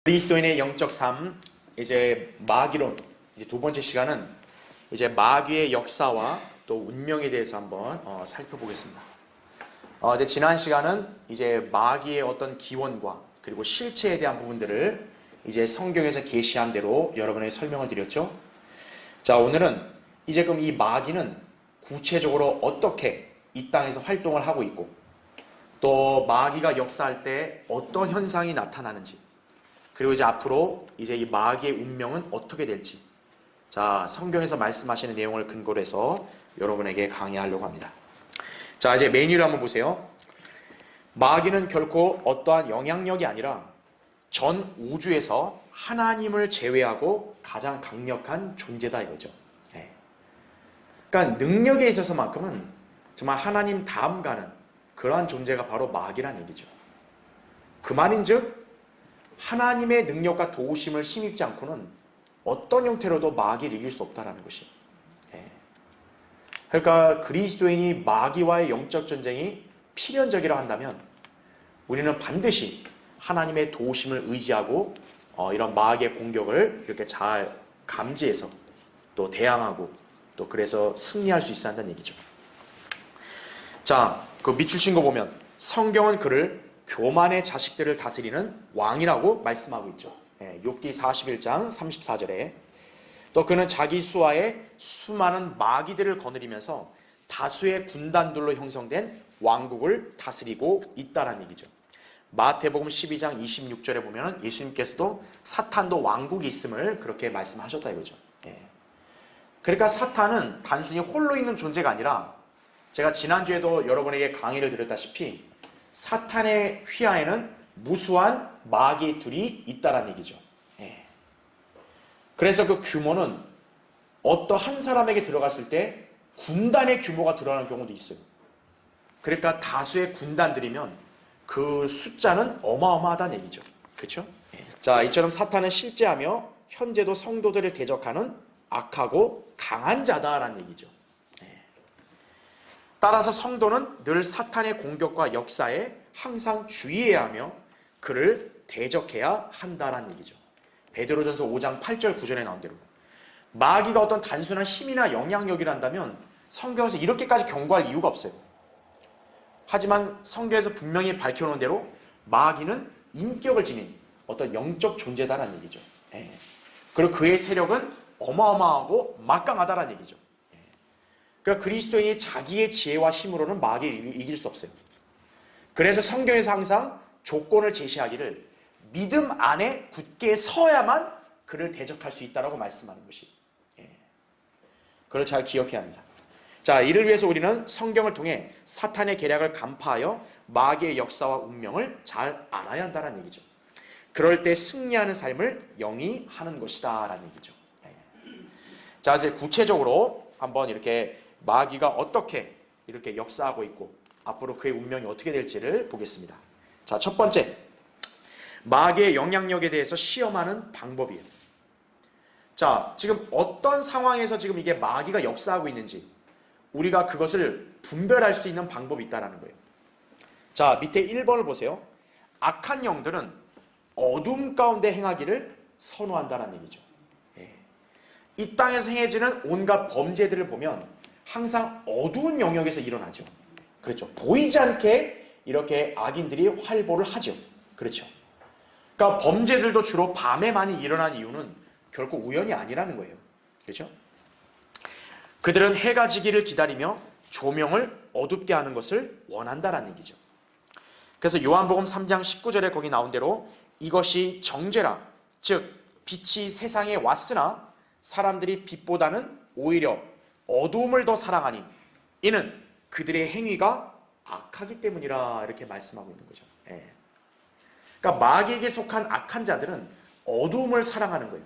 그리스도인의 영적 삶, 이제 마귀론, 이제 두 번째 시간은 이제 마귀의 역사와 또 운명에 대해서 한번 살펴보겠습니다. 이제 지난 시간은 이제 마귀의 어떤 기원과 그리고 실체에 대한 부분들을 이제 성경에서 계시한 대로 여러분에게 설명을 드렸죠. 자, 오늘은 이제 그럼 이 마귀는 구체적으로 어떻게 이 땅에서 활동을 하고 있고 또 마귀가 역사할 때 어떤 현상이 나타나는지, 그리고 이제 앞으로 이제 이 마귀의 운명은 어떻게 될지, 자, 성경에서 말씀하시는 내용을 근거로 해서 여러분에게 강의하려고 합니다. 자, 이제 메뉴를 한번 보세요. 마귀는 결코 어떠한 영향력이 아니라 전 우주에서 하나님을 제외하고 가장 강력한 존재다 이거죠. 네. 그러니까 능력에 있어서만큼은 정말 하나님 다음 가는 그러한 존재가 바로 마귀란 얘기죠. 그 말인즉 하나님의 능력과 도우심을 힘입지 않고는 어떤 형태로도 마귀를 이길 수 없다는 것이. 그러니까 그리스도인이 마귀와의 영적 전쟁이 필연적이라 한다면 우리는 반드시 하나님의 도우심을 의지하고 이런 마귀의 공격을 이렇게 잘 감지해서 또 대항하고 또 그래서 승리할 수 있어야 한다는 얘기죠. 자, 그 밑줄 친 거 보면 성경은 그를 교만의 자식들을 다스리는 왕이라고 말씀하고 있죠. 욥기 41장 34절에 또 그는 자기 수하에 수많은 마귀들을 거느리면서 다수의 군단들로 형성된 왕국을 다스리고 있다는 얘기죠. 마태복음 12장 26절에 보면 예수님께서도 사탄도 왕국이 있음을 그렇게 말씀하셨다 이거죠. 그러니까 사탄은 단순히 홀로 있는 존재가 아니라 제가 지난주에도 여러분에게 강의를 드렸다시피 사탄의 휘하에는 무수한 마귀들이 있다는 얘기죠. 그래서 그 규모는 어떠한 사람에게 들어갔을 때 군단의 규모가 드러나는 경우도 있어요. 그러니까 다수의 군단들이면 그 숫자는 어마어마하다는 얘기죠. 그렇죠? 자, 이처럼 사탄은 실제하며 현재도 성도들을 대적하는 악하고 강한 자다라는 얘기죠. 따라서 성도는 늘 사탄의 공격과 역사에 항상 주의해야 하며 그를 대적해야 한다는 얘기죠. 베드로전서 5장 8절 9절에 나온 대로 마귀가 어떤 단순한 힘이나 영향력이란다면 성경에서 이렇게까지 경고할 이유가 없어요. 하지만 성경에서 분명히 밝혀놓은 대로 마귀는 인격을 지닌 어떤 영적 존재다라는 얘기죠. 그리고 그의 세력은 어마어마하고 막강하다라는 얘기죠. 그러니까 그리스도인이 자기의 지혜와 힘으로는 마귀를 이길 수 없어요. 그래서 성경에서 항상 조건을 제시하기를 믿음 안에 굳게 서야만 그를 대적할 수 있다라고 말씀하는 것이. 그걸 잘 기억해야 합니다. 자, 이를 위해서 우리는 성경을 통해 사탄의 계략을 간파하여 마귀의 역사와 운명을 잘 알아야 한다는 얘기죠. 그럴 때 승리하는 삶을 영위하는 것이다 라는 얘기죠. 자, 이제 구체적으로 한번 이렇게 마귀가 어떻게 이렇게 역사하고 있고 앞으로 그의 운명이 어떻게 될지를 보겠습니다. 자, 첫 번째, 마귀의 영향력에 대해서 시험하는 방법이에요. 자, 지금 어떤 상황에서 지금 이게 마귀가 역사하고 있는지 우리가 그것을 분별할 수 있는 방법이 있다는 거예요. 자, 밑에 1번을 보세요. 악한 영들은 어둠 가운데 행하기를 선호한다는 얘기죠. 이 땅에서 행해지는 온갖 범죄들을 보면 항상 어두운 영역에서 일어나죠. 그렇죠. 보이지 않게 이렇게 악인들이 활보를 하죠. 그렇죠. 그러니까 범죄들도 주로 밤에 많이 일어난 이유는 결코 우연이 아니라는 거예요. 그렇죠? 그들은 해가 지기를 기다리며 조명을 어둡게 하는 것을 원한다라는 얘기죠. 그래서 요한복음 3장 19절에 거기 나온 대로 이것이 정죄라, 즉 빛이 세상에 왔으나 사람들이 빛보다는 오히려 어두움을 더 사랑하니 이는 그들의 행위가 악하기 때문이라 이렇게 말씀하고 있는 거죠. 그러니까 마귀에게 속한 악한 자들은 어두움을 사랑하는 거예요.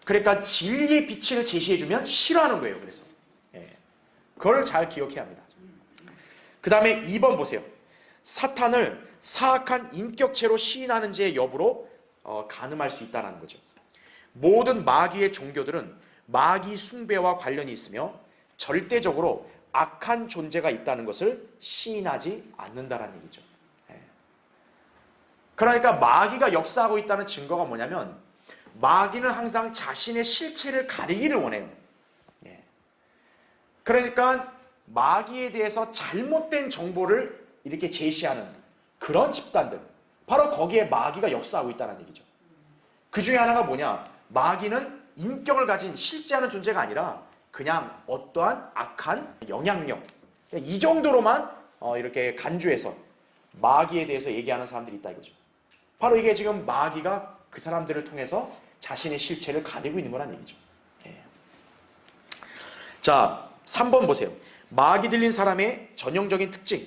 그러니까 진리의 빛을 제시해주면 싫어하는 거예요. 그래서 그걸 잘 기억해야 합니다. 그 다음에 2번 보세요. 사탄을 사악한 인격체로 시인하는지의 여부로 가늠할 수 있다는 거죠. 모든 마귀의 종교들은 마귀 숭배와 관련이 있으며 절대적으로 악한 존재가 있다는 것을 시인하지 않는다는 얘기죠. 그러니까 마귀가 역사하고 있다는 증거가 뭐냐면 마귀는 항상 자신의 실체를 가리기를 원해요. 예. 그러니까 마귀에 대해서 잘못된 정보를 이렇게 제시하는 그런 집단들, 바로 거기에 마귀가 역사하고 있다는 얘기죠. 그 중에 하나가 뭐냐? 마귀는 인격을 가진 실제하는 존재가 아니라 그냥 어떠한 악한 영향력, 이 정도로만 이렇게 간주해서 마귀에 대해서 얘기하는 사람들이 있다 이거죠. 바로 이게 지금 마귀가 그 사람들을 통해서 자신의 실체를 가리고 있는 거란 얘기죠. 예. 자, 3번 보세요. 마귀 들린 사람의 전형적인 특징.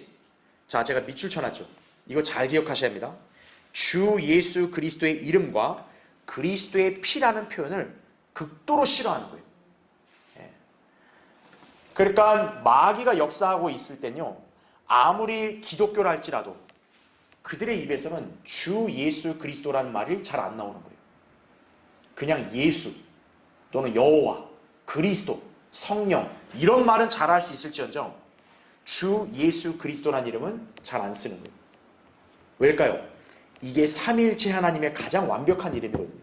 자, 제가 밑줄 쳐놨죠. 이거 잘 기억하셔야 합니다. 주 예수 그리스도의 이름과 그리스도의 피라는 표현을 극도로 싫어하는 거예요. 예. 그러니까 마귀가 역사하고 있을 땐요, 아무리 기독교라 할지라도 그들의 입에서는 주 예수 그리스도라는 말이 잘 안 나오는 거예요. 그냥 예수 또는 여호와, 그리스도, 성령 이런 말은 잘 할 수 있을지언정 주 예수 그리스도라는 이름은 잘 안 쓰는 거예요. 왜일까요? 이게 삼위일체 하나님의 가장 완벽한 이름이거든요.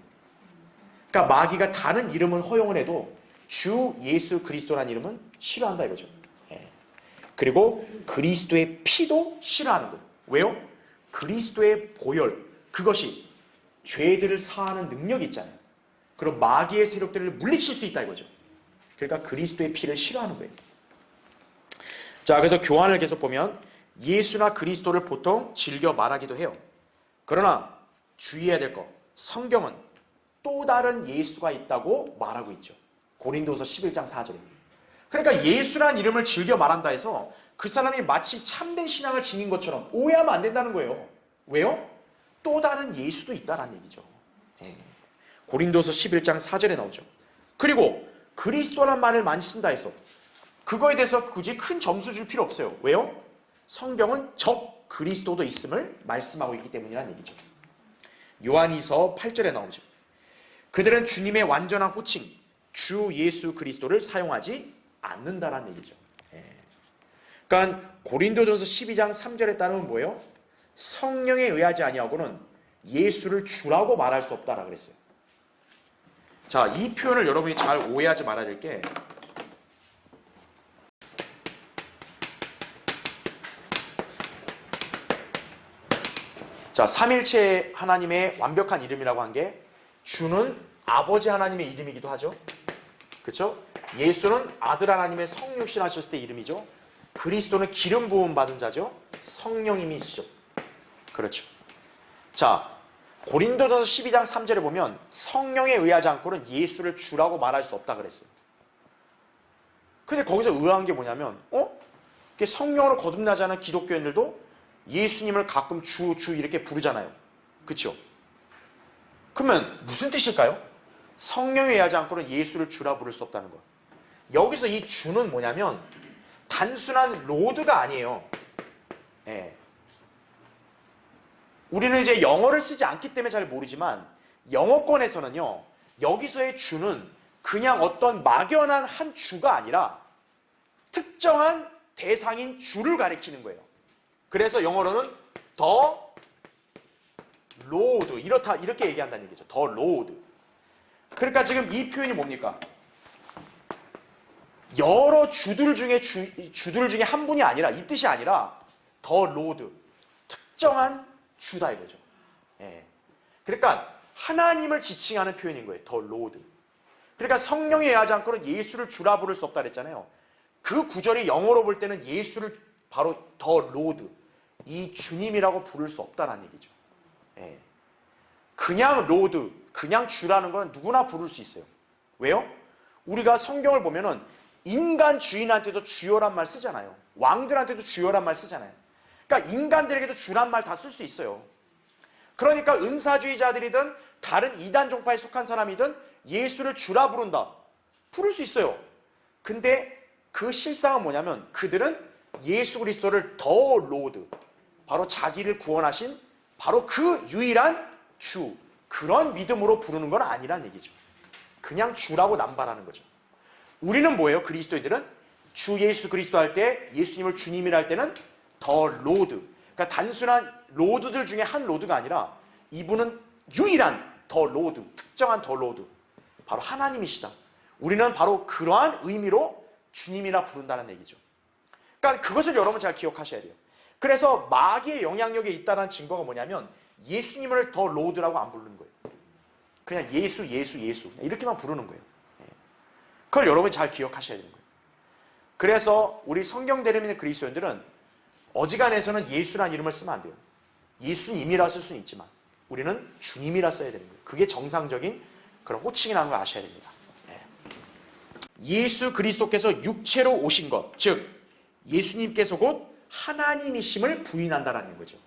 그러니까 마귀가 다른 이름은 허용을 해도 주 예수 그리스도라는 이름은 싫어한다 이거죠. 예. 그리고 그리스도의 피도 싫어하는 거예요. 왜요? 그리스도의 보혈, 그것이 죄들을 사하는 능력이 있잖아요. 그럼 마귀의 세력들을 물리칠 수 있다 이거죠. 그러니까 그리스도의 피를 싫어하는 거예요. 자, 그래서 교환을 계속 보면 예수나 그리스도를 보통 즐겨 말하기도 해요. 그러나 주의해야 될 거, 성경은 또 다른 예수가 있다고 말하고 있죠. 고린도서 11장 4절에. 그러니까 예수란 이름을 즐겨 말한다 해서 그 사람이 마치 참된 신앙을 지닌 것처럼 오해하면 안 된다는 거예요. 왜요? 또 다른 예수도 있다는 얘기죠. 예. 고린도서 11장 4절에 나오죠. 그리고 그리스도란 말을 많이 쓴다 해서 그거에 대해서 굳이 큰 점수 줄 필요 없어요. 왜요? 성경은 적 그리스도도 있음을 말씀하고 있기 때문이라는 얘기죠. 요한이서 8절에 나오죠. 그들은 주님의 완전한 호칭 주 예수 그리스도를 사용하지 않는다라는 얘기죠. 예. 그러니까 고린도전서 12장 3절에 따르면 뭐예요? 성령에 의하지 아니하고는 예수를 주라고 말할 수 없다라 그랬어요. 자, 이 표현을 여러분이 잘 오해하지 말아야 될 게, 자, 삼일체 하나님의 완벽한 이름이라고 한 게 주는 아버지 하나님의 이름이기도 하죠. 그렇죠? 예수는 아들 하나님의 성육신 하셨을 때 이름이죠. 그리스도는 기름 부음 받은 자죠. 성령님이시죠. 그렇죠. 자, 고린도전서 12장 3절에 보면 성령에 의하지 않고는 예수를 주라고 말할 수 없다 그랬어요. 근데 거기서 의아한 게 뭐냐면 성령으로 거듭나지 않은 기독교인들도 예수님을 가끔 주 이렇게 부르잖아요. 그렇죠? 그러면 무슨 뜻일까요? 성령에 의하지 않고는 예수를 주라 부를 수 없다는 거. 여기서 이 주는 뭐냐면 단순한 로드가 아니에요. 예. 우리는 이제 영어를 쓰지 않기 때문에 잘 모르지만 영어권에서는요, 여기서의 주는 그냥 어떤 막연한 한 주가 아니라 특정한 대상인 주를 가리키는 거예요. 그래서 영어로는 the Lord 이렇게 얘기한다는 얘기죠. the Lord. 그러니까 지금 이 표현이 뭡니까? 여러 주들 중에 한 분이 아니라, 이 뜻이 아니라 the Lord, 특정한 주다 이거죠. 예. 그러니까 하나님을 지칭하는 표현인 거예요. the Lord. 그러니까 성령에 의하지 않고는 예수를 주라 부를 수 없다 그랬잖아요. 그 구절이 영어로 볼 때는 예수를 바로 the Lord, 이 주님이라고 부를 수 없다는 얘기죠. 예. 그냥 로드, 그냥 주라는 건 누구나 부를 수 있어요. 왜요? 우리가 성경을 보면은 인간 주인한테도 주여란 말 쓰잖아요. 왕들한테도 주여란 말 쓰잖아요. 그러니까 인간들에게도 주란 말 다 쓸 수 있어요. 그러니까 은사주의자들이든 다른 이단 종파에 속한 사람이든 예수를 주라 부른다. 부를 수 있어요. 근데 그 실상은 뭐냐면 그들은 예수 그리스도를 더 로드, 바로 자기를 구원하신 바로 그 유일한 주, 그런 믿음으로 부르는 건 아니란 얘기죠. 그냥 주라고 남발하는 거죠. 우리는 뭐예요? 그리스도인들은 주 예수 그리스도 할 때, 예수님을 주님이라 할 때는 더 로드, 그러니까 단순한 로드들 중에 한 로드가 아니라 이분은 유일한 더 로드, 특정한 더 로드, 바로 하나님이시다. 우리는 바로 그러한 의미로 주님이라 부른다는 얘기죠. 그러니까 그것을 여러분 잘 기억하셔야 돼요. 그래서 마귀의 영향력에 있다는 증거가 뭐냐면 예수님을 더 로드라고 안 부르는 거예요. 그냥 예수 이렇게만 부르는 거예요. 그걸 여러분이 잘 기억하셔야 되는 거예요. 그래서 우리 성경 대립 있는 그리스도인들은 어지간해서는 예수라는 이름을 쓰면 안 돼요. 예수님이라 쓸 수는 있지만 우리는 주님이라 써야 되는 거예요. 그게 정상적인 그런 호칭이라는 걸 아셔야 됩니다. 예수 그리스도께서 육체로 오신 것, 즉 예수님께서 곧 하나님이심을 부인한다라는 거죠.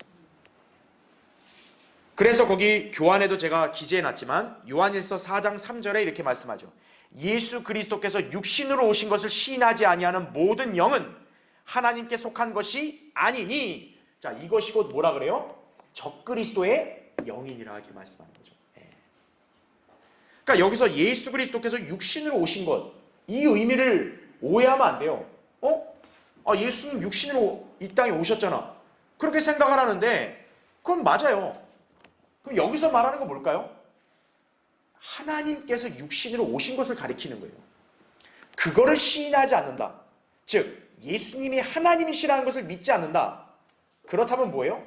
그래서 거기 교환에도 제가 기재해놨지만 요한일서 4장 3절에 이렇게 말씀하죠. 예수 그리스도께서 육신으로 오신 것을 시인하지 아니하는 모든 영은 하나님께 속한 것이 아니니, 자 이것이 곧 뭐라 그래요? 적그리스도의 영이니라 이렇게 말씀하는 거죠. 그러니까 여기서 예수 그리스도께서 육신으로 오신 것, 이 의미를 오해하면 안 돼요. 예수님 육신으로 이 땅에 오셨잖아. 그렇게 생각을 하는데 그건 맞아요. 그럼 여기서 말하는 건 뭘까요? 하나님께서 육신으로 오신 것을 가리키는 거예요. 그거를 시인하지 않는다. 즉 예수님이 하나님이시라는 것을 믿지 않는다. 그렇다면 뭐예요?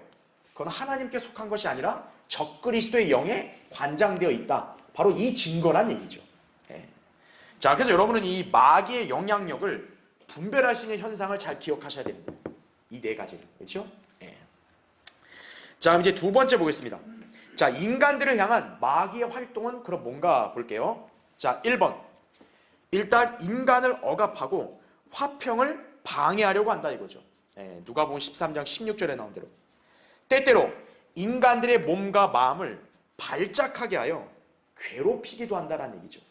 그건 하나님께 속한 것이 아니라 적그리스도의 영에 관장되어 있다. 바로 이 증거란 얘기죠. 자, 그래서 여러분은 이 마귀의 영향력을 분별할 수 있는 현상을 잘 기억하셔야 됩니다. 이 네 가지를. 그렇죠? 자, 그럼 이제 두 번째 보겠습니다. 자, 인간들을 향한 마귀의 활동은 그럼 뭔가 볼게요. 자, 1번. 일단 인간을 억압하고 화평을 방해하려고 한다 이거죠. 누가복음 13장 16절에 나온 대로. 때때로 인간들의 몸과 마음을 발작하게 하여 괴롭히기도 한다는 얘기죠.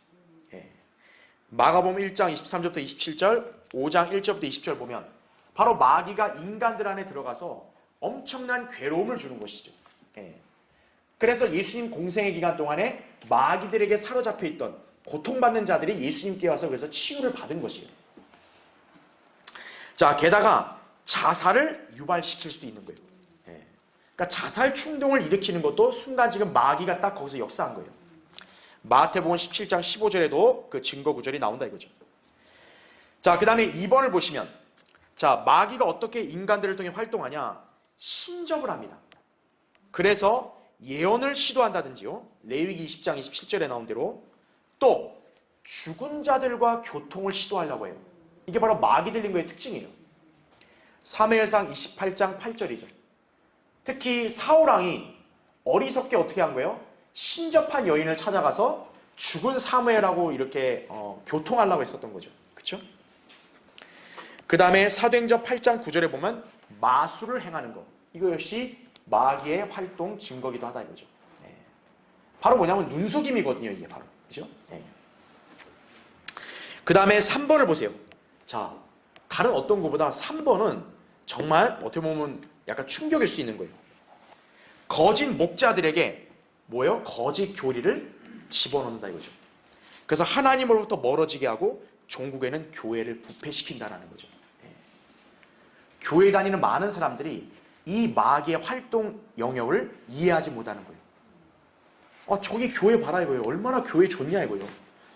마가복음 1장 23절부터 27절, 5장 1절부터 20절 보면 바로 마귀가 인간들 안에 들어가서 엄청난 괴로움을 주는 것이죠. 그래서 예수님 공생의 기간 동안에 마귀들에게 사로잡혀 있던 고통받는 자들이 예수님께 와서 그래서 치유를 받은 것이에요. 자, 게다가 자살을 유발시킬 수도 있는 거예요. 그러니까 자살 충동을 일으키는 것도 순간 지금 마귀가 딱 거기서 역사한 거예요. 마태복음 17장 15절에도 그 증거 구절이 나온다 이거죠. 자, 그 다음에 2번을 보시면, 자, 마귀가 어떻게 인간들을 통해 활동하냐? 신접을 합니다. 그래서 예언을 시도한다든지요. 레위기 20장 27절에 나온 대로 또 죽은 자들과 교통을 시도하려고 해요. 이게 바로 마귀 들린 거의 특징이에요. 사무엘상 28장 8절이죠. 특히 사울왕이 어리석게 어떻게 한 거예요? 신접한 여인을 찾아가서 죽은 사무엘하고 이렇게 교통하려고 했었던 거죠. 그렇죠? 그 다음에 사도행전 8장 9절에 보면 마술을 행하는 거. 이거 역시 마귀의 활동 증거기도 하다 이거죠. 바로 뭐냐면 눈속임이거든요. 이게 바로. 그죠? 그 다음에 3번을 보세요. 자, 다른 어떤 것보다 3번은 정말 어떻게 보면 약간 충격일 수 있는 거예요. 거짓 목자들에게 뭐예요? 거짓 교리를 집어넣는다 이거죠. 그래서 하나님으로부터 멀어지게 하고 종국에는 교회를 부패시킨다라는 거죠. 교회 다니는 많은 사람들이 이 마귀의 활동 영역을 이해하지 못하는 거예요. 저기 교회 봐라 이거예요. 얼마나 교회 좋냐 이거예요.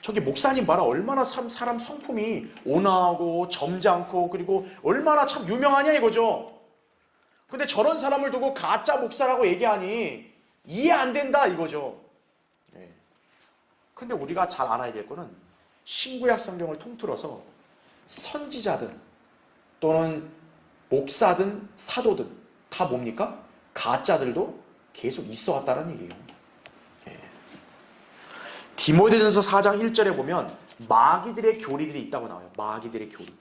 저기 목사님 봐라. 얼마나 사람 성품이 온화하고 점잖고 그리고 얼마나 참 유명하냐 이거죠. 근데 저런 사람을 두고 가짜 목사라고 얘기하니 이해 안 된다 이거죠. 근데 우리가 잘 알아야 될 거는 신구약 성경을 통틀어서 선지자든 또는 목사든 사도든 다 뭡니까? 가짜들도 계속 있어 왔다는 얘기예요. 디모데전서 4장 1절에 보면 마귀들의 교리들이 있다고 나와요. 마귀들의 교리.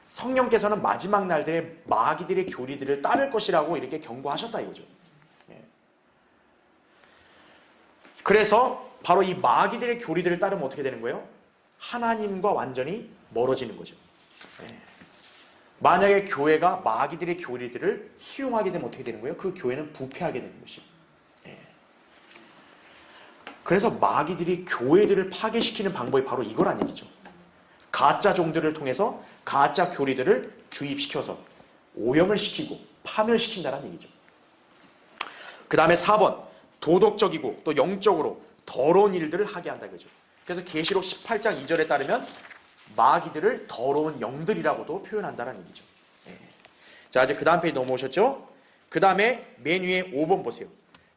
성령께서는 마지막 날들에 마귀들의 교리들을 따를 것이라고 이렇게 경고하셨다 이거죠. 그래서 바로 이 마귀들의 교리들을 따르면 어떻게 되는 거예요? 하나님과 완전히 멀어지는 거죠. 만약에 교회가 마귀들의 교리들을 수용하게 되면 어떻게 되는 거예요? 그 교회는 부패하게 되는 것이에요. 그래서 마귀들이 교회들을 파괴시키는 방법이 바로 이거란 얘기죠. 가짜 종들을 통해서 가짜 교리들을 주입시켜서 오염을 시키고 파멸시킨다는 얘기죠. 그 다음에 4번, 도덕적이고 또 영적으로 더러운 일들을 하게 한다 그죠. 그래서 계시록 18장 2절에 따르면 마귀들을 더러운 영들이라고도 표현한다는 얘기죠. 자, 이제 그 다음 페이지 넘어오셨죠? 그 다음에 맨 위에 5번 보세요.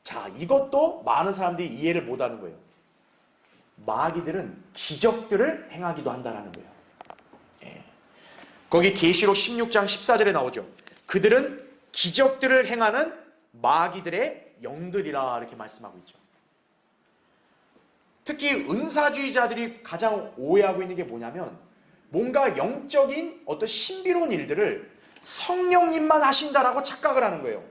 자, 이것도 많은 사람들이 이해를 못하는 거예요. 마귀들은 기적들을 행하기도 한다는 거예요. 거기 계시록 16장 14절에 나오죠. 그들은 기적들을 행하는 마귀들의 영들이라 이렇게 말씀하고 있죠. 특히 은사주의자들이 가장 오해하고 있는 게 뭐냐면 뭔가 영적인 어떤 신비로운 일들을 성령님만 하신다라고 착각을 하는 거예요.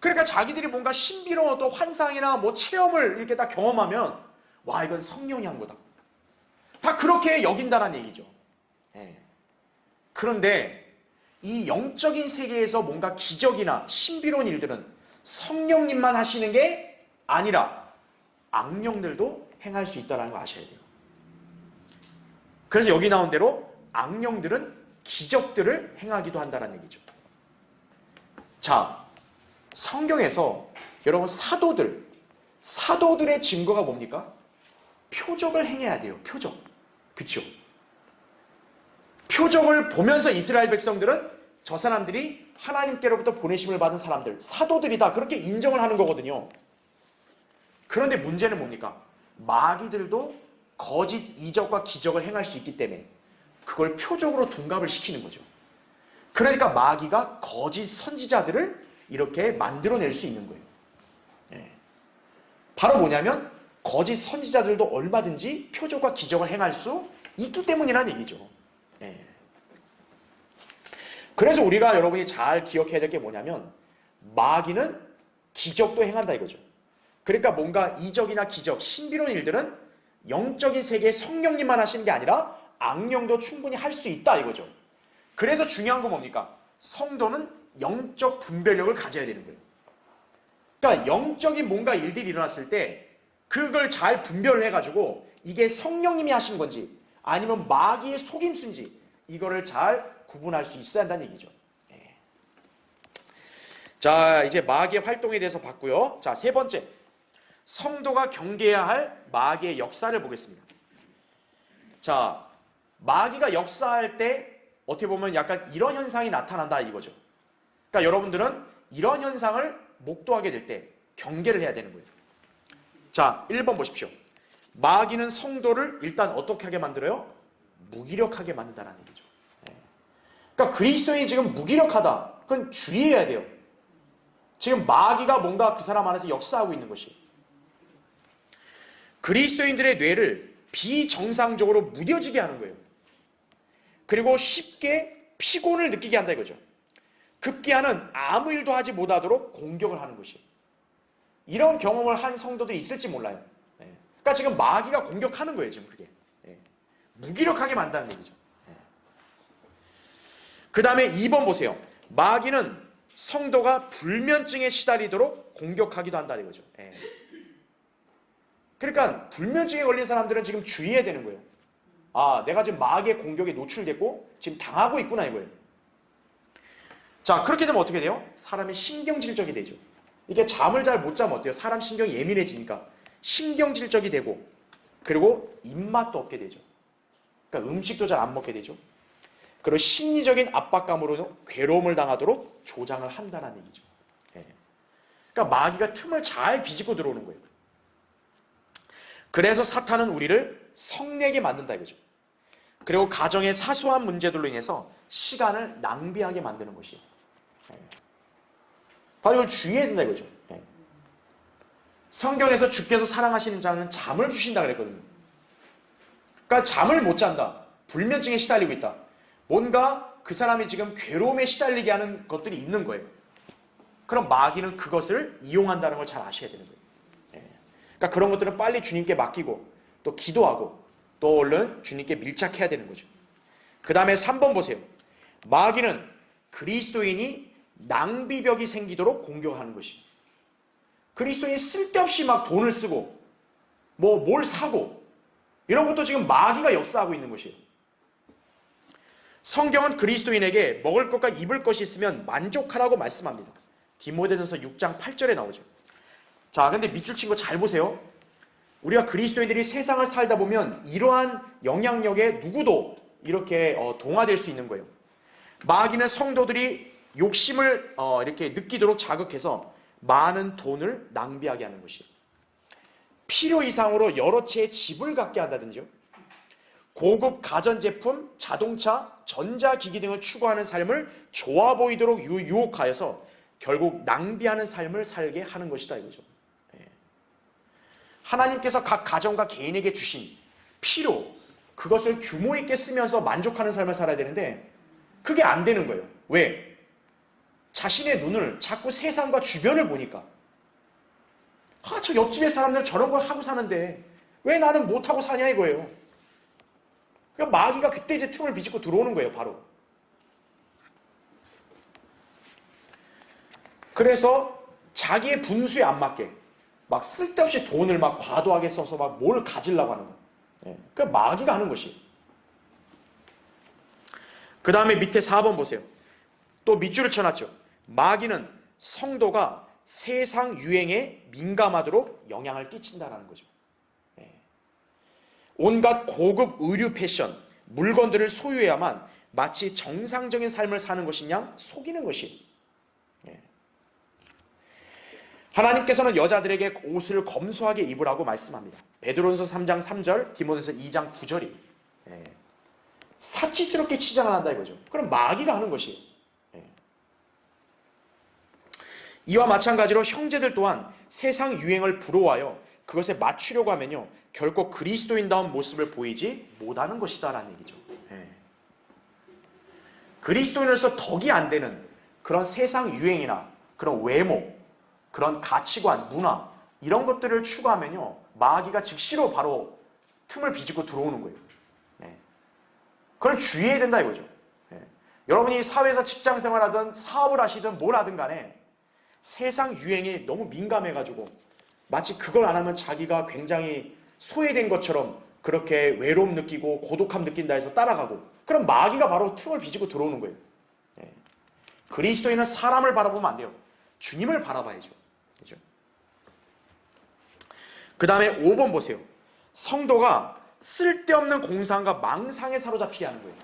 그러니까 자기들이 뭔가 신비로운 어떤 환상이나 뭐 체험을 이렇게 다 경험하면 와, 이건 성령이 한 거다. 다 그렇게 여긴다는 얘기죠. 그런데 이 영적인 세계에서 뭔가 기적이나 신비로운 일들은 성령님만 하시는 게 아니라 악령들도 행할 수 있다는 거 아셔야 돼요. 그래서 여기 나온 대로 악령들은 기적들을 행하기도 한다는 얘기죠. 자, 성경에서 여러분 사도들의 증거가 뭡니까? 표적을 행해야 돼요. 표적. 그렇죠? 표적을 보면서 이스라엘 백성들은 저 사람들이 하나님께로부터 보내심을 받은 사람들, 사도들이다 그렇게 인정을 하는 거거든요. 그런데 문제는 뭡니까? 마귀들도 거짓 이적과 기적을 행할 수 있기 때문에 그걸 표적으로 둔갑을 시키는 거죠. 그러니까 마귀가 거짓 선지자들을 이렇게 만들어낼 수 있는 거예요. 바로 뭐냐면 거짓 선지자들도 얼마든지 표적과 기적을 행할 수 있기 때문이라는 얘기죠. 그래서 우리가 여러분이 잘 기억해야 될 게 뭐냐면 마귀는 기적도 행한다 이거죠. 그러니까 뭔가 이적이나 기적, 신비로운 일들은 영적인 세계의 성령님만 하시는 게 아니라 악령도 충분히 할 수 있다 이거죠. 그래서 중요한 건 뭡니까? 성도는 영적 분별력을 가져야 되는 거예요. 그러니까 영적인 뭔가 일들이 일어났을 때 그걸 잘 분별을 해가지고 이게 성령님이 하신 건지 아니면 마귀의 속임수인지 이거를 잘 구분할 수 있어야 한다는 얘기죠. 자, 이제 마귀의 활동에 대해서 봤고요. 자, 세 번째, 성도가 경계해야 할 마귀의 역사를 보겠습니다. 자, 마귀가 역사할 때 어떻게 보면 약간 이런 현상이 나타난다 이거죠. 그러니까 여러분들은 이런 현상을 목도하게 될 때 경계를 해야 되는 거예요. 자, 1번 보십시오. 마귀는 성도를 일단 어떻게 하게 만들어요? 무기력하게 만든다는 얘기죠. 그러니까 그리스도인이 지금 무기력하다. 그건 주의해야 돼요. 지금 마귀가 뭔가 그 사람 안에서 역사하고 있는 것이. 그리스도인들의 뇌를 비정상적으로 무뎌지게 하는 거예요. 그리고 쉽게 피곤을 느끼게 한다 이거죠. 급기야는 아무 일도 하지 못하도록 공격을 하는 것이에요. 이런 경험을 한 성도들이 있을지 몰라요. 그러니까 지금 마귀가 공격하는 거예요. 지금 그게. 무기력하게 만든다는 얘기죠. 그 다음에 2번 보세요. 마귀는 성도가 불면증에 시달리도록 공격하기도 한다 이거죠. 그러니까 불면증에 걸린 사람들은 지금 주의해야 되는 거예요. 아, 내가 지금 마귀의 공격에 노출됐고 지금 당하고 있구나 이거예요. 자, 그렇게 되면 어떻게 돼요? 사람이 신경질적이 되죠. 이게 잠을 잘 못 자면 어때요? 사람 신경이 예민해지니까 신경질적이 되고 그리고 입맛도 없게 되죠. 그러니까 음식도 잘 안 먹게 되죠. 그리고 심리적인 압박감으로는 괴로움을 당하도록 조장을 한다는 얘기죠. 그러니까 마귀가 틈을 잘 비집고 들어오는 거예요. 그래서 사탄은 우리를 성내게 만든다 이거죠. 그리고 가정의 사소한 문제들로 인해서 시간을 낭비하게 만드는 것이에요. 바로 이걸 주의해야 된다 이거죠. 성경에서 주께서 사랑하시는 자는 잠을 주신다 그랬거든요. 그러니까 잠을 못 잔다. 불면증에 시달리고 있다. 뭔가 그 사람이 지금 괴로움에 시달리게 하는 것들이 있는 거예요. 그럼 마귀는 그것을 이용한다는 걸 잘 아셔야 되는 거예요. 그러니까 그런 것들은 빨리 주님께 맡기고 또 기도하고 또 얼른 주님께 밀착해야 되는 거죠. 그 다음에 3번 보세요. 마귀는 그리스도인이 낭비벽이 생기도록 공격하는 것입니다. 그리스도인이 쓸데없이 막 돈을 쓰고 뭘 사고 이런 것도 지금 마귀가 역사하고 있는 것이에요. 성경은 그리스도인에게 먹을 것과 입을 것이 있으면 만족하라고 말씀합니다. 디모데전서 6장 8절에 나오죠. 자, 근데 밑줄 친 거 잘 보세요. 우리가 그리스도인들이 세상을 살다 보면 이러한 영향력에 누구도 이렇게 동화될 수 있는 거예요. 마귀는 성도들이 욕심을 이렇게 느끼도록 자극해서 많은 돈을 낭비하게 하는 것이에요. 필요 이상으로 여러 채의 집을 갖게 한다든지요. 고급 가전제품, 자동차, 전자기기 등을 추구하는 삶을 좋아 보이도록 유혹하여서 결국 낭비하는 삶을 살게 하는 것이다 이거죠. 하나님께서 각 가정과 개인에게 주신 필요, 그것을 규모 있게 쓰면서 만족하는 삶을 살아야 되는데 그게 안 되는 거예요. 왜? 자신의 눈을 자꾸 세상과 주변을 보니까 저 옆집의 사람들 저런 걸 하고 사는데 왜 나는 못하고 사냐 이거예요. 그러니까 마귀가 그때 이제 틈을 비집고 들어오는 거예요, 바로. 그래서 자기의 분수에 안 맞게 막 쓸데없이 돈을 막 과도하게 써서 막 뭘 가지려고 하는 거예요. 그 마귀가 하는 것이. 그 다음에 밑에 4번 보세요. 또 밑줄을 쳐놨죠. 마귀는 성도가 세상 유행에 민감하도록 영향을 끼친다는 거죠. 온갖 고급 의류 패션, 물건들을 소유해야만 마치 정상적인 삶을 사는 것이냐 속이는 것이에요. 하나님께서는 여자들에게 옷을 검소하게 입으라고 말씀합니다. 베드로전서 3장 3절, 디모데전서 2장 9절이 사치스럽게 치장을 한다 이거죠. 그럼 마귀가 하는 것이에요. 이와 마찬가지로 형제들 또한 세상 유행을 부러워하여 그것에 맞추려고 하면요 결코 그리스도인다운 모습을 보이지 못하는 것이다 라는 얘기죠. 그리스도인으로서 덕이 안 되는 그런 세상 유행이나 그런 외모, 그런 가치관, 문화 이런 것들을 추구하면요 마귀가 즉시로 바로 틈을 비집고 들어오는 거예요. 그걸 주의해야 된다 이거죠. 여러분이 사회에서 직장생활하든 사업을 하시든 뭘 하든 간에 세상 유행에 너무 민감해가지고 마치 그걸 안 하면 자기가 굉장히 소외된 것처럼 그렇게 외로움 느끼고 고독함 느낀다 해서 따라가고 그럼 마귀가 바로 틈을 비집고 들어오는 거예요. 그리스도인은 사람을 바라보면 안 돼요. 주님을 바라봐야죠. 그죠? 그 다음에 5번 보세요. 성도가 쓸데없는 공상과 망상에 사로잡히게 하는 거예요.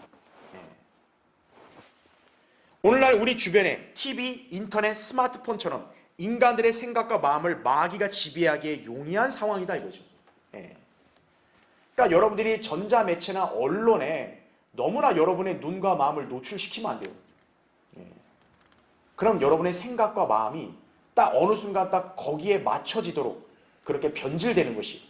오늘날 우리 주변에 TV, 인터넷, 스마트폰처럼 인간들의 생각과 마음을 마귀가 지배하기에 용이한 상황이다 이거죠. 그러니까 여러분들이 전자매체나 언론에 너무나 여러분의 눈과 마음을 노출시키면 안 돼요. 그럼 여러분의 생각과 마음이 딱 어느 순간 딱 거기에 맞춰지도록 그렇게 변질되는 것이.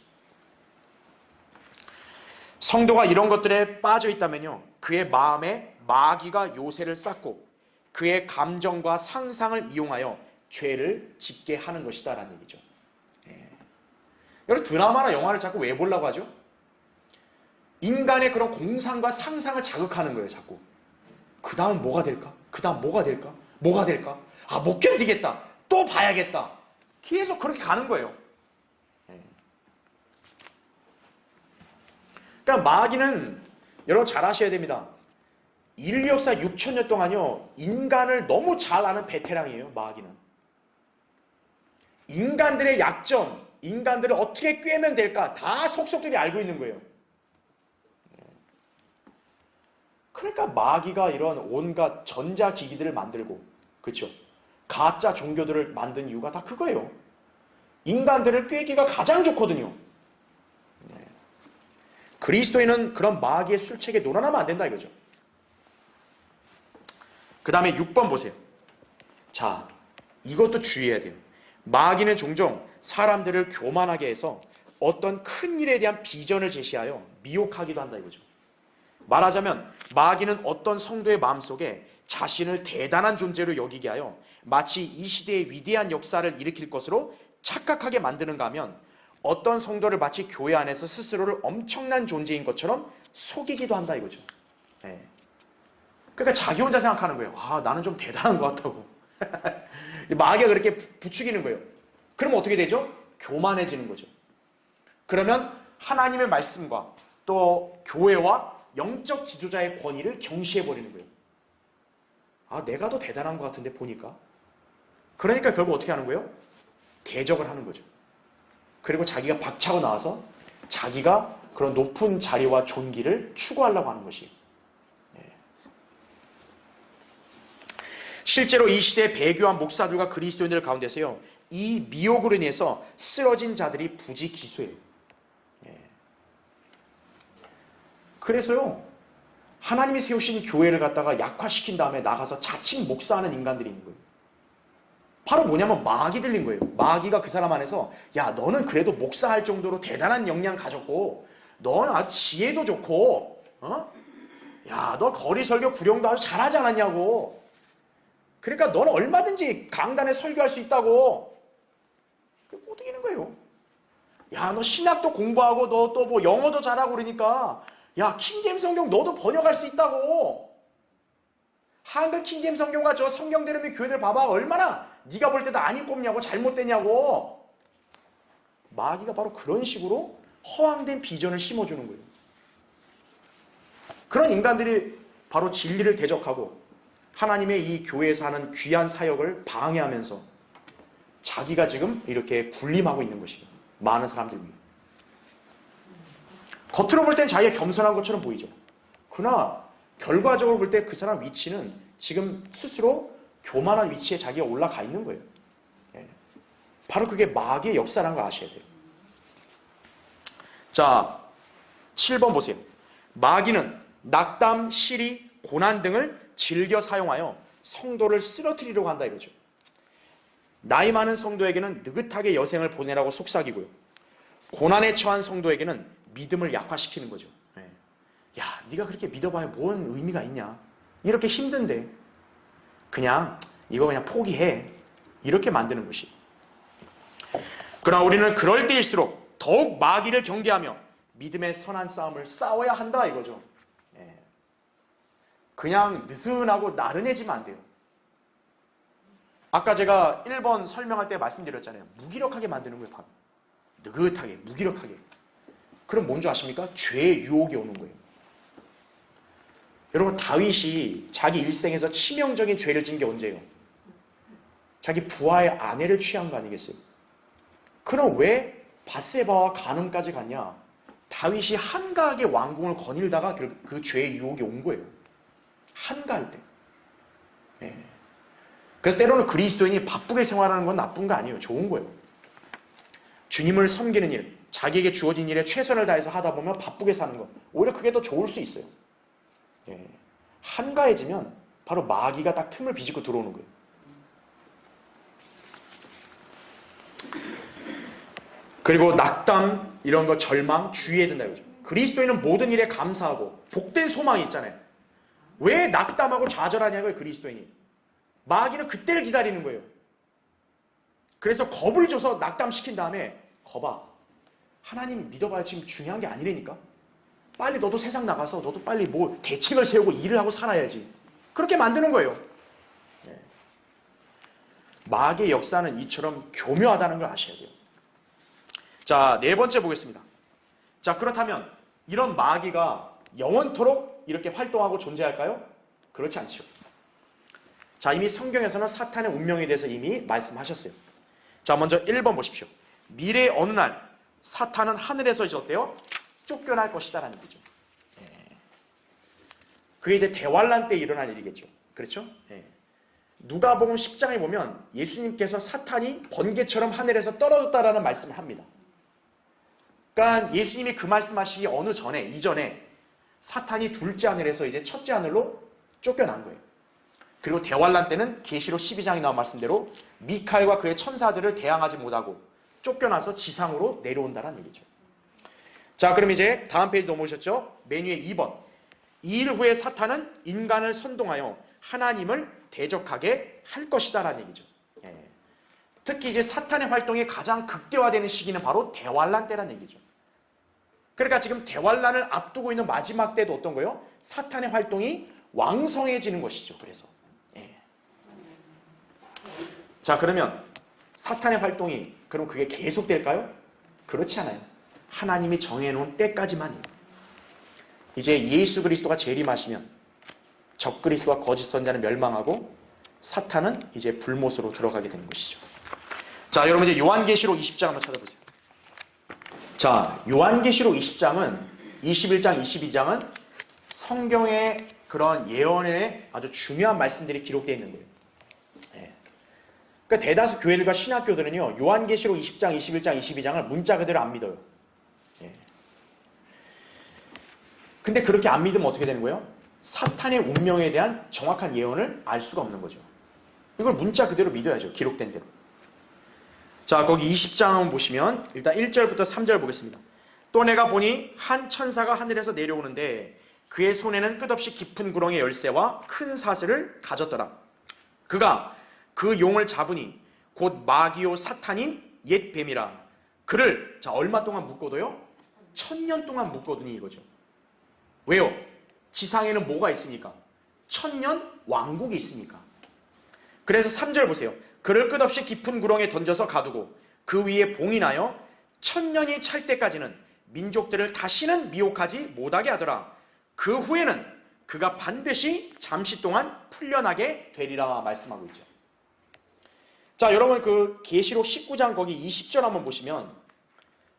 성도가 이런 것들에 빠져 있다면요 그의 마음에 마귀가 요새를 쌓고 그의 감정과 상상을 이용하여 죄를 짓게 하는 것이다 라는 얘기죠. 여러분 드라마나 영화를 자꾸 왜 보려고 하죠? 인간의 그런 공상과 상상을 자극하는 거예요 자꾸. 그 다음 뭐가 될까? 그 다음 뭐가 될까? 뭐가 될까? 못 견디겠다. 또 봐야겠다. 계속 그렇게 가는 거예요. 그러니까 마귀는 여러분 잘 아셔야 됩니다. 인류 역사 6,000년 동안요 인간을 너무 잘 아는 베테랑이에요. 마귀는 인간들의 약점, 인간들을 어떻게 꿰면 될까 다 속속들이 알고 있는 거예요. 그러니까 마귀가 이런 온갖 전자기기들을 만들고 그렇죠? 가짜 종교들을 만든 이유가 다 그거예요. 인간들을 꿰기가 가장 좋거든요. 그리스도인은 그런 마귀의 술책에 놀아나면 안 된다 이거죠. 그 다음에 6번 보세요. 자, 이것도 주의해야 돼요. 마귀는 종종 사람들을 교만하게 해서 어떤 큰 일에 대한 비전을 제시하여 미혹하기도 한다 이거죠. 말하자면 마귀는 어떤 성도의 마음속에 자신을 대단한 존재로 여기게 하여 마치 이 시대의 위대한 역사를 일으킬 것으로 착각하게 만드는가 하면 어떤 성도를 마치 교회 안에서 스스로를 엄청난 존재인 것처럼 속이기도 한다 이거죠. 그러니까 자기 혼자 생각하는 거예요. 나는 좀 대단한 것 같다고. 마귀가 그렇게 부추기는 거예요. 그러면 어떻게 되죠? 교만해지는 거죠. 그러면 하나님의 말씀과 또 교회와 영적 지도자의 권위를 경시해버리는 거예요. 아, 내가 더 대단한 것 같은데 보니까. 그러니까 결국 어떻게 하는 거예요? 대적을 하는 거죠. 그리고 자기가 박차고 나와서 자기가 그런 높은 자리와 존귀를 추구하려고 하는 것이. 실제로 이 시대의 배교한 목사들과 그리스도인들 가운데서요, 이 미혹으로 인해서 쓰러진 자들이 부지기수예요. 그래서요, 하나님이 세우신 교회를 갖다가 약화시킨 다음에 나가서 자칭 목사하는 인간들이 있는 거예요. 바로 뭐냐면 마귀 들린 거예요. 마귀가 그 사람 안에서, 야, 너는 그래도 목사할 정도로 대단한 역량 가졌고, 너는 아주 지혜도 좋고, 야, 너 거리 설교 구령도 아주 잘하지 않았냐고. 그러니까 너는 얼마든지 강단에 설교할 수 있다고. 그 꼬드기는 거예요. 야, 너 신학도 공부하고 너 또 뭐 영어도 잘하고 그러니까, 야, 킹제임스 성경 너도 번역할 수 있다고. 한글 킹제임스 성경과 저 성경 대련의 교회들 봐봐, 얼마나 네가 볼 때도 안 읽고냐고 잘못되냐고. 마귀가 바로 그런 식으로 허황된 비전을 심어주는 거예요. 그런 인간들이 바로 진리를 대적하고 하나님의 이 교회에서 하는 귀한 사역을 방해하면서 자기가 지금 이렇게 군림하고 있는 것이에요. 많은 사람들 위해. 겉으로 볼 땐 자기가 겸손한 것처럼 보이죠. 그러나 결과적으로 볼 때 그 사람 위치는 지금 스스로 교만한 위치에 자기가 올라가 있는 거예요. 바로 그게 마귀의 역사라는 걸 아셔야 돼요. 자, 7번 보세요. 마귀는 낙담, 시리, 고난 등을 즐겨 사용하여 성도를 쓰러뜨리려고 한다 이거죠. 나이 많은 성도에게는 느긋하게 여생을 보내라고 속삭이고요. 고난에 처한 성도에게는 믿음을 약화시키는 거죠. 야, 네가 그렇게 믿어봐야 뭔 의미가 있냐. 이렇게 힘든데 그냥 이거 그냥 포기해. 이렇게 만드는 것이. 그러나 우리는 그럴 때일수록 더욱 마귀를 경계하며 믿음의 선한 싸움을 싸워야 한다 이거죠. 그냥 느슨하고 나른해지면 안 돼요. 아까 제가 1번 설명할 때 말씀드렸잖아요. 무기력하게 만드는 거예요. 바로. 느긋하게, 무기력하게. 그럼 뭔지 아십니까? 죄의 유혹이 오는 거예요. 여러분, 다윗이 자기 일생에서 치명적인 죄를 지은 게 언제예요? 자기 부하의 아내를 취한 거 아니겠어요? 그럼 왜 밧세바와 간음까지 갔냐? 다윗이 한가하게 왕궁을 거닐다가 그 죄의 유혹이 온 거예요. 한가할 때. 그래서 때로는 그리스도인이 바쁘게 생활하는 건 나쁜 거 아니에요. 좋은 거예요. 주님을 섬기는 일, 자기에게 주어진 일에 최선을 다해서 하다 보면 바쁘게 사는 것, 오히려 그게 더 좋을 수 있어요. 한가해지면 바로 마귀가 딱 틈을 비집고 들어오는 거예요. 그리고 낙담, 이런 거 절망, 주의해야 된다 이거죠. 그리스도인은 모든 일에 감사하고 복된 소망이 있잖아요. 왜 낙담하고 좌절하냐고요, 그리스도인이. 마귀는 그때를 기다리는 거예요. 그래서 겁을 줘서 낙담시킨 다음에, 거봐, 하나님 믿어봐야 지금 중요한 게 아니라니까. 빨리 너도 세상 나가서 너도 빨리 뭐 대책을 세우고 일을 하고 살아야지. 그렇게 만드는 거예요. 마귀의 역사는 이처럼 교묘하다는 걸 아셔야 돼요. 자, 네 번째 보겠습니다. 자, 그렇다면 이런 마귀가 영원토록 이렇게 활동하고 존재할까요? 그렇지 않죠. 자, 이미 성경에서는 사탄의 운명에 대해서 이미 말씀하셨어요. 자, 먼저 1번 보십시오. 미래의 어느 날 사탄은 하늘에서 이제 어때요? 쫓겨날 것이다라는 얘기죠. 그게 이제 대환란 때 일어날 일이겠죠. 그렇죠? 누가복음 10장에 보면 예수님께서 사탄이 번개처럼 하늘에서 떨어졌다라는 말씀을 합니다. 그러니까 예수님이 그 말씀하시기 어느 전에, 이전에 사탄이 둘째 하늘에서 이제 첫째 하늘로 쫓겨난 거예요. 그리고 대환란 때는 계시록 12장에 나온 말씀대로 미카엘과 그의 천사들을 대항하지 못하고 쫓겨나서 지상으로 내려온다는 얘기죠. 자, 그럼 이제 다음 페이지 넘어오셨죠? 맨 위에 2번. 이 일 후에 사탄은 인간을 선동하여 하나님을 대적하게 할 것이다 라는 얘기죠. 특히 이제 사탄의 활동이 가장 극대화되는 시기는 바로 대환란 때라는 얘기죠. 그러니까 지금 대환란을 앞두고 있는 마지막 때도 어떤 거예요? 사탄의 활동이 왕성해지는 것이죠. 그래서 자, 그러면 사탄의 활동이 그럼 그게 계속될까요? 그렇지 않아요. 하나님이 정해놓은 때까지만이에요. 이제 예수 그리스도가 재림하시면 적그리스도와 거짓 선자는 멸망하고 사탄은 이제 불못으로 들어가게 되는 것이죠. 자, 여러분 이제 요한계시록 20장 한번 찾아보세요. 자, 요한계시록 20장은 21장, 22장은 성경의 그런 예언의 아주 중요한 말씀들이 기록되어 있는 거예요. 예. 그러니까 대다수 교회들과 신학교들은요, 요한계시록 20장, 21장, 22장을 문자 그대로 안 믿어요. 예. 근데 그렇게 안 믿으면 어떻게 되는 거예요? 사탄의 운명에 대한 정확한 예언을 알 수가 없는 거죠. 이걸 문자 그대로 믿어야죠. 기록된 대로. 자, 거기 20장 한번 보시면 일단 1절부터 3절 보겠습니다. 또 내가 보니 한 천사가 하늘에서 내려오는데 그의 손에는 끝없이 깊은 구렁의 열쇠와 큰 사슬을 가졌더라. 그가 그 용을 잡으니 곧 마귀요 사탄인 옛 뱀이라. 그를 자 얼마 동안 묶어둬요? 1000년 동안 묶어두니 이거죠. 왜요? 지상에는 뭐가 있습니까? 1000년 왕국이 있으니까. 그래서 3절 보세요. 그를 끝없이 깊은 구렁에 던져서 가두고 그 위에 봉이 나여 1000년이 찰 때까지는 민족들을 다시는 미혹하지 못하게 하더라. 그 후에는 그가 반드시 잠시 동안 풀려나게 되리라 말씀하고 있죠. 자, 여러분 그 계시록 19장 거기 20절 한번 보시면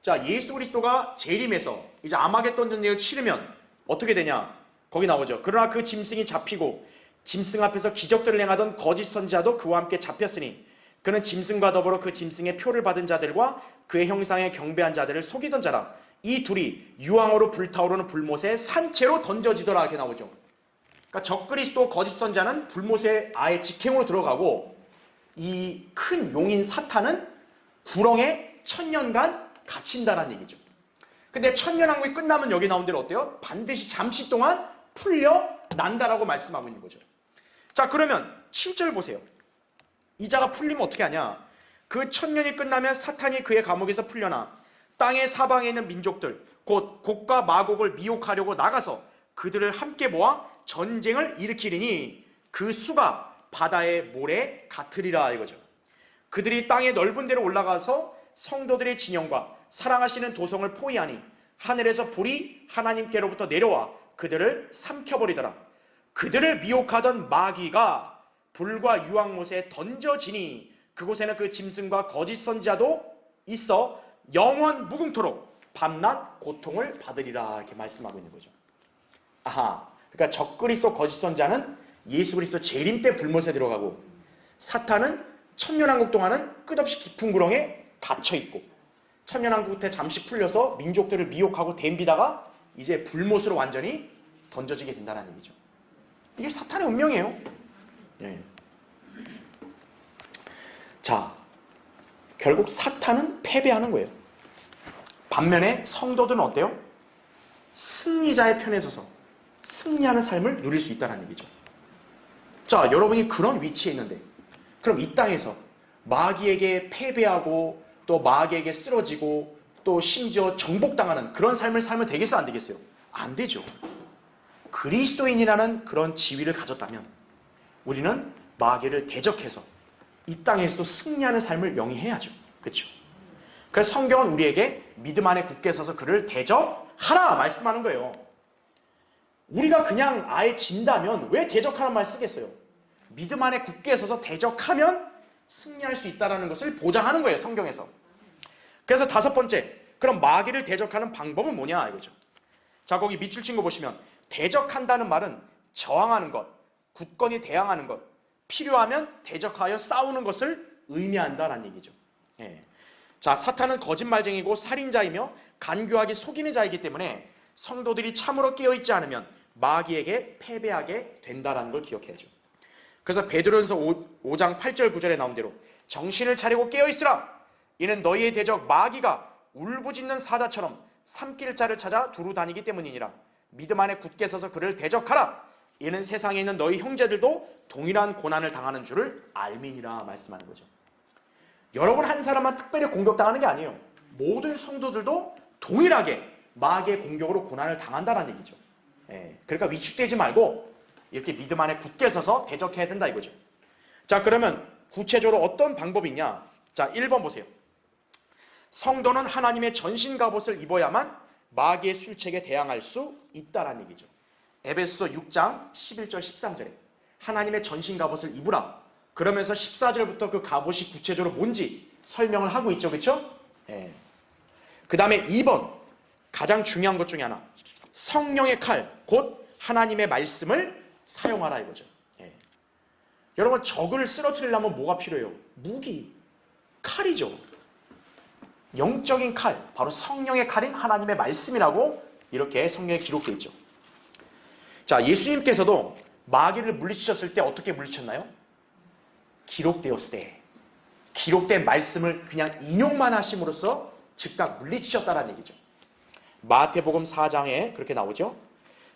자, 예수 그리스도가 재림해서 이제 아마겟돈 전쟁을 치르면 어떻게 되냐? 거기 나오죠. 그러나 그 짐승이 잡히고 짐승 앞에서 기적들을 행하던 거짓 선지자도 그와 함께 잡혔으니 그는 짐승과 더불어 그 짐승의 표를 받은 자들과 그의 형상에 경배한 자들을 속이던 자라. 이 둘이 유황으로 불타오르는 불못에 산채로 던져지더라 이렇게 나오죠. 그러니까 적그리스도 거짓 선자는 불못에 아예 직행으로 들어가고 이 큰 용인 사탄은 구렁에 1000년간 갇힌다는 얘기죠. 근데 1000년왕국이 끝나면 여기 나온 대로 어때요? 반드시 잠시 동안 풀려난다라고 말씀하고 있는 거죠. 자, 그러면 7절 보세요. 이 자가 풀리면 어떻게 하냐? 그 1000년이 끝나면 사탄이 그의 감옥에서 풀려나 땅의 사방에 있는 민족들 곧 곡과 마곡을 미혹하려고 나가서 그들을 함께 모아 전쟁을 일으키리니 그 수가 바다의 모래 같으리라 이거죠. 그들이 땅의 넓은 데로 올라가서 성도들의 진영과 사랑하시는 도성을 포위하니 하늘에서 불이 하나님께로부터 내려와 그들을 삼켜버리더라. 그들을 미혹하던 마귀가 불과 유황못에 던져지니 그곳에는 그 짐승과 거짓 선지자도 있어 영원 무궁토록 밤낮 고통을 받으리라 이렇게 말씀하고 있는 거죠. 아하, 그러니까 적그리스도 거짓 선지자는 예수 그리스도 재림 때 불못에 들어가고 사탄은 천년왕국 동안은 끝없이 깊은 구렁에 갇혀있고 천년왕국 때 잠시 풀려서 민족들을 미혹하고 댐비다가 이제 불못으로 완전히 던져지게 된다는 얘기죠. 이게 사탄의 운명이에요. 네. 자, 결국 사탄은 패배하는 거예요. 반면에 성도들은 어때요? 승리자의 편에 서서 승리하는 삶을 누릴 수 있다는 얘기죠. 자, 여러분이 그런 위치에 있는데 그럼 이 땅에서 마귀에게 패배하고 또 마귀에게 쓰러지고 또 심지어 정복당하는 그런 삶을 살면 되겠어요? 안 되겠어요? 안 되죠. 그리스도인이라는 그런 지위를 가졌다면 우리는 마귀를 대적해서 이 땅에서도 승리하는 삶을 영위해야죠. 그렇죠? 그래서 성경은 우리에게 믿음 안에 굳게 서서 그를 대적하라 말씀하는 거예요. 우리가 그냥 아예 진다면 왜 대적하라는 말 쓰겠어요? 믿음 안에 굳게 서서 대적하면 승리할 수 있다는 것을 보장하는 거예요. 성경에서. 그래서 5번째, 그럼 마귀를 대적하는 방법은 뭐냐 이거죠. 자, 거기 밑줄 친 거 보시면 대적한다는 말은 저항하는 것, 굳건히 대항하는 것, 필요하면 대적하여 싸우는 것을 의미한다는 얘기죠. 예. 자, 사탄은 거짓말쟁이고 살인자이며 간교하게 속이는 자이기 때문에 성도들이 참으로 깨어있지 않으면 마귀에게 패배하게 된다는 걸 기억해야죠. 그래서 베드로전서 5장 8절 9절에 나온 대로 정신을 차리고 깨어있으라. 이는 너희의 대적 마귀가 울부짖는 사자처럼 삼킬 자를 찾아 두루 다니기 때문이니라. 믿음 안에 굳게 서서 그를 대적하라. 이는 세상에 있는 너희 형제들도 동일한 고난을 당하는 줄을 알미니라 말씀하는 거죠. 여러분 한 사람만 특별히 공격당하는 게 아니에요. 모든 성도들도 동일하게 마귀의 공격으로 고난을 당한다는 얘기죠. 예, 그러니까 위축되지 말고 이렇게 믿음 안에 굳게 서서 대적해야 된다 이거죠. 자, 그러면 구체적으로 어떤 방법이 있냐? 자, 1번 보세요. 성도는 하나님의 전신 갑옷을 입어야만 마귀의 술책에 대항할 수 있다라는 얘기죠. 에베소서 6장 11절 13절에 하나님의 전신 갑옷을 입으라. 그러면서 14절부터 그 갑옷이 구체적으로 뭔지 설명을 하고 있죠. 그렇죠? 예. 그 다음에 2번 가장 중요한 것 중에 하나, 성령의 칼, 곧 하나님의 말씀을 사용하라 이거죠. 예. 여러분, 적을 쓰러뜨리려면 뭐가 필요해요? 무기, 칼이죠. 영적인 칼, 바로 성령의 칼인 하나님의 말씀이라고 이렇게 성경에 기록되어 있죠. 자, 예수님께서도 마귀를 물리치셨을 때 어떻게 물리쳤나요? 기록되었을 때, 기록된 말씀을 그냥 인용만 하심으로써 즉각 물리치셨다는 얘기죠. 마태복음 4장에 그렇게 나오죠.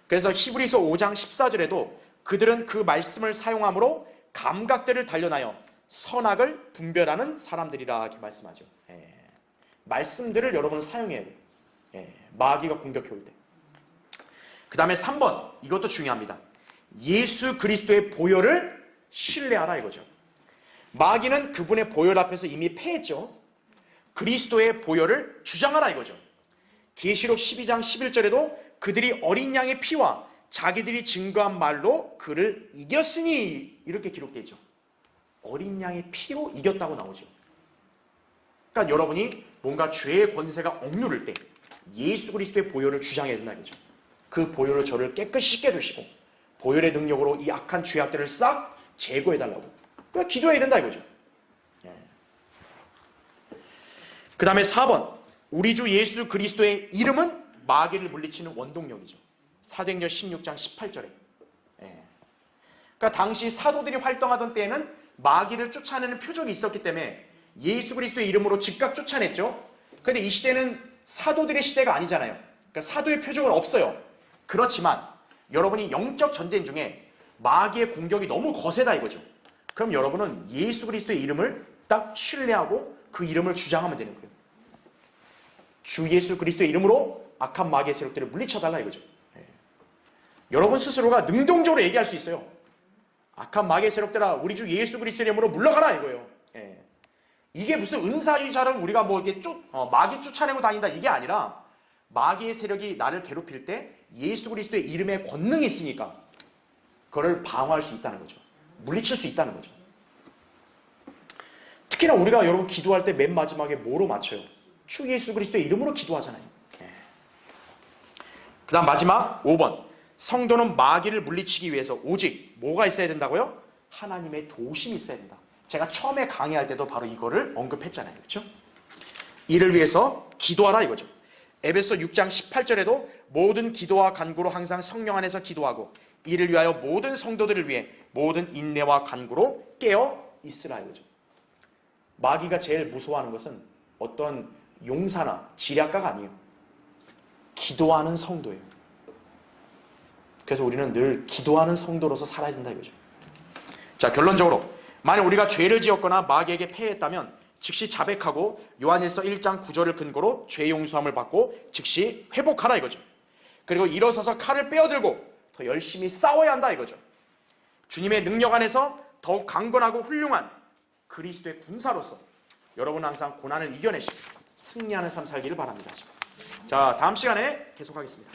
그래서 히브리서 5장 14절에도 그들은 그 말씀을 사용함으로 감각들을 단련하여 선악을 분별하는 사람들이라 이렇게 말씀하죠. 예. 말씀들을 여러분은 사용해야 돼요. 예. 마귀가 공격해 올 때. 그 다음에 3번, 이것도 중요합니다. 예수 그리스도의 보혈을 신뢰하라 이거죠. 마귀는 그분의 보혈 앞에서 이미 패했죠. 그리스도의 보혈을 주장하라 이거죠. 계시록 12장 11절에도 그들이 어린 양의 피와 자기들이 증거한 말로 그를 이겼으니 이렇게 기록되어 있죠. 어린 양의 피로 이겼다고 나오죠. 그러니까 여러분이 뭔가 죄의 권세가 억누를 때 예수 그리스도의 보혈을 주장해야 된다 이거죠. 그 보혈을 저를 깨끗이 씻겨주시고 보혈의 능력으로 이 악한 죄악들을 싹 제거해달라고 그러니까 기도해야 된다 이거죠. 그 다음에 4번, 우리 주 예수 그리스도의 이름은 마귀를 물리치는 원동력이죠. 사도행전 16장 18절에. 그러니까 당시 사도들이 활동하던 때에는 마귀를 쫓아내는 표적이 있었기 때문에 예수 그리스도의 이름으로 즉각 쫓아냈죠. 그런데 이 시대는 사도들의 시대가 아니잖아요. 그러니까 사도의 표적은 없어요. 그렇지만 여러분이 영적 전쟁 중에 마귀의 공격이 너무 거세다 이거죠. 그럼 여러분은 예수 그리스도의 이름을 딱 신뢰하고 그 이름을 주장하면 되는 거예요. 주 예수 그리스도의 이름으로 악한 마귀의 세력들을 물리쳐달라 이거죠. 여러분 스스로가 능동적으로 얘기할 수 있어요. 악한 마귀의 세력들아, 우리 주 예수 그리스도의 이름으로 물러가라 이거예요. 이게 무슨 은사주의자랑 우리가 뭐 이렇게 마귀 쫓아내고 다닌다 이게 아니라 마귀의 세력이 나를 괴롭힐 때 예수 그리스도의 이름에 권능이 있으니까 그걸 방어할 수 있다는 거죠. 물리칠 수 있다는 거죠. 특히나 우리가 여러분 기도할 때 맨 마지막에 뭐로 맞춰요? 주 예수 그리스도의 이름으로 기도하잖아요. 그 다음 마지막 5번, 성도는 마귀를 물리치기 위해서 오직 뭐가 있어야 된다고요? 하나님의 도우심이 있어야 된다. 제가 처음에 강의할 때도 바로 이거를 언급했잖아요. 그렇죠? 이를 위해서 기도하라 이거죠. 에베소 6장 18절에도 모든 기도와 간구로 항상 성령 안에서 기도하고 이를 위하여 모든 성도들을 위해 모든 인내와 간구로 깨어 있으라 이거죠. 마귀가 제일 무서워하는 것은 어떤 용사나 지략가가 아니에요. 기도하는 성도예요. 그래서 우리는 늘 기도하는 성도로서 살아야 된다 이거죠. 자, 결론적으로 만약 우리가 죄를 지었거나 마귀에게 패했다면 즉시 자백하고 요한일서 1장 9절을 근거로 죄 용서함을 받고 즉시 회복하라 이거죠. 그리고 일어서서 칼을 빼어들고 더 열심히 싸워야 한다 이거죠. 주님의 능력 안에서 더욱 강건하고 훌륭한 그리스도의 군사로서 여러분은 항상 고난을 이겨내시고 승리하는 삶 살기를 바랍니다. 자, 다음 시간에 계속하겠습니다.